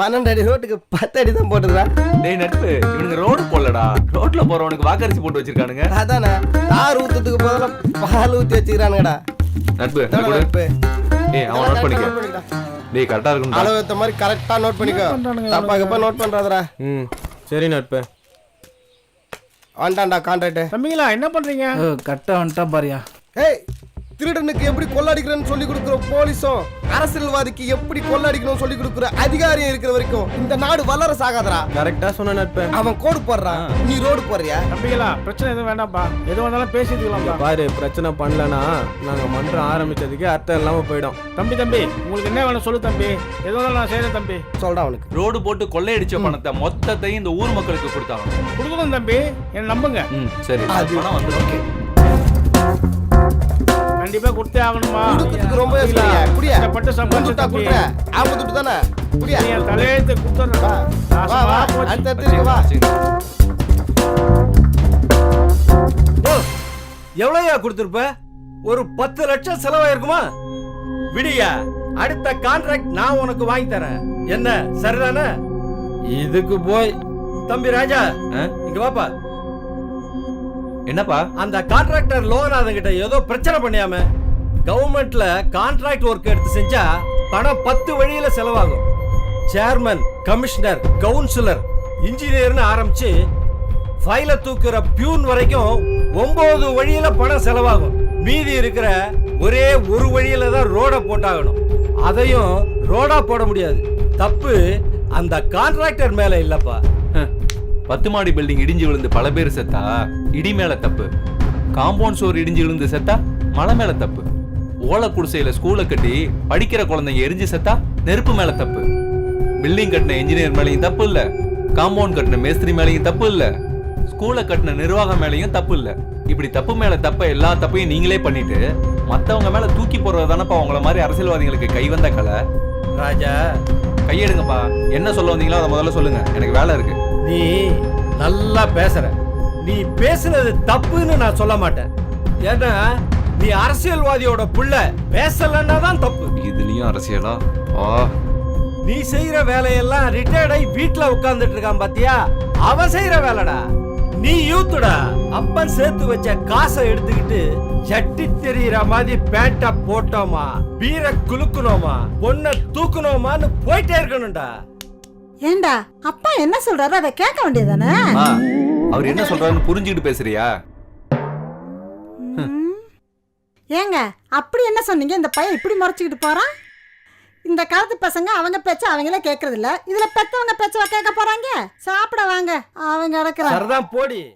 12 அடி ரோட்டுக்கு 10 அடி தான் போட்டுருக்கா. டேய் நட்பு, இவனுங்க ரோடு போடலடா, ரோட்ல போறவனுக்கு வாக்கரிசி போட்டு வச்சிருக்கானுங்க. அதானே தார் ஊத்துறதுக்கு பதிலா பால் ஊத்தி வச்சுக்கிறானுங்கடா. நட்பு நட்பு ஏய் அவன் நோட் பண்ணிக்க. டேய் கரெக்டா இருக்கும். அளவு ஏத்த மாதிரி கரெக்டா நோட் பண்ணிக்கோ. தப்பா கப்பா நோட் பண்றாதடா. சரி நட்பு. ஆண்டாண்டா கான்ட்ராக்ட். தம்பிங்களா என்ன பண்றீங்க? கரெக்டா வந்துட்டா பாரியா. ஏய் திருடனுக்கு எப்படி கொள்ளடிக்கிறன்னு சொல்லி கொடுக்குற போலீஸும் அரசியல்வாதிக்கு எப்படி கொள்ளடிக்கணும் சொல்லி கொடுக்குற அதிகாரியும் இருக்கிற வரைக்கும் இந்த நாடு வளர சாகாதரா. கரெக்டா சொன்ன நட்பு. அவன் கோடு போடுறான், நீ ரோடு போடுறியா? தம்பிங்களா பிரச்சனை எதுவும் வேண்டாம்ப்பா, எது வந்தாலும் பேசிக்கலாம்ப்பா. பாரு பிரச்சனை பண்ணலனா நாங்க மன்றம் ஆரம்பிச்சதுக்கு அர்த்தம் இல்லாம போயிடும். தம்பி உங்களுக்கு என்ன வேணும் சொல்லு தம்பி, எது வந்தாலும் நான் செய்யறேன் தம்பி. சொல்றா அவனுக்கு. ரோடு போட்டு கொள்ளையடிச்ச பணத்தை மொத்தத்தையும் இந்த ஊர் மக்களுக்கு கொடுத்தாங்க. கொடுக்கணும் தம்பி, என்ன நம்புங்க. சரி அது பணம் வந்துடும். கண்டிப்பா கொடுத்தே ஆகணுமா? கொடுக்கிறதுக்கு ரொம்ப யோசிக்கிறியா? புடியா பட்டு சம்பாதிச்சா கொடுக்குற ஆபத்து தானே. புடியா என் தலையெழுத்து கொடுத்துறேன். வா வா அடுத்து வா. எவ்வளவுயா கொடுத்திருப்ப? ஒரு 10 லட்சம் செலவாயிருக்குமா? விடியா, அடுத்த கான்ட்ராக்ட் நான் உனக்கு வாங்கி தரேன். என்ன சரிதானே? இதுக்கு போய் தம்பி ராஜா இங்க வாப்பா. என்னப்பா? அந்த கான்ட்ராக்டர் லோகநாதன் கிட்ட ஏதோ பிரச்சனை பண்ணியாம. கவர்மெண்ட்ல கான்ட்ராக்ட் ஒர்க் எடுத்து செஞ்சா பணம் 10 வழியில செலவாகும். சேர்மன், கமிஷனர், கவுன்சிலர், இன்ஜினியர்னு ஆரம்பிச்சு ஃபைல தூக்குற பியூன் வரைக்கும் 9 வழியில பணம் செலவாகும். மீதி இருக்கிற ஒரே ஒரு வழியில தான் ரோட போட்டாகணும். அதையும் ரோடா போட முடியாது. தப்பு அந்த கான்ட்ராக்டர் மேல இல்லப்பா. 10 மாடி பில்டிங் இடிஞ்சு விழுந்து பல பேர் செத்தா இடி மேல தப்பு. காம்பவுண்ட் சோர் இடிஞ்சு விழுந்து செத்தா மலை மேல தப்பு. ஓலை குடிசையில ஸ்கூலை கட்டி படிக்கிற குழந்தைங்க எரிஞ்சு செத்தா நெருப்பு மேல தப்பு. பில்டிங் கட்டின இன்ஜினியர் மேலையும் தப்பு இல்ல, காம்பவுண்ட் கட்டின மேஸ்திரி மேலையும் தப்பு இல்ல, ஸ்கூலை கட்டின நிர்வாகம் மேலையும் தப்பு இல்ல. இப்படி தப்பு மேல தப்ப எல்லா தப்பையும் நீங்களே பண்ணிட்டு மத்தவங்க மேல தூக்கி போடுறதானப்பா உங்களை மாதிரி அரசியல்வாதிகளுக்கு கை வந்த கலை. ராஜா கையெடுங்கப்பா. என்ன சொல்ல வந்தீங்களோ அதை முதல்ல சொல்லுங்க, எனக்கு வேலை இருக்கு. நீ நல்லா பேசுற. நீ பேசுனது தப்புன்னு நான் சொல்ல மாட்டேன். ஏன்னா நீ அரசியல்வாதியோட புள்ள, பேசலன்னா தான் தப்பு. இதுலயும் அரசியலா? நீ செய்யற வேலையெல்லாம் ரிட்டையர்ட் ஆகி வீட்டுல உட்கார்ந்துட்டு இருக்கான் பாத்தியா, அவன் செய்யற வேலைடா. நீ யூத்துடா. அப்பன் சேர்த்து வச்ச காசை எடுத்துக்கிட்டு சட்டி தெரியுற மாதிரி பேண்ட போட்டோமா, பீர குலுக்கணுமா, பொண்ண தூக்கணுமான்னு போயிட்டே இருக்கணும்டா. ஏண்டா அப்பா என்ன சொல்றாரு அதை கேட்க வேண்டியதானே? அவர் என்ன சொல்றாருன்னு புரிஞ்சுக்கிட்டு பேசுறியா? ஏங்க அப்படி என்ன சொன்னீங்க? இந்த பையன் இப்படி முறைச்சுக்கிட்டு போறான். இந்த காலத்து பசங்க அவங்க பேச்ச அவங்களே கேட்கறது இல்ல, இதுல பெத்தவங்க பேச்சவா கேட்க போறாங்க? சாப்பிட வாங்க, அவங்க அடக்குறாங்க. சரிதான் போடி.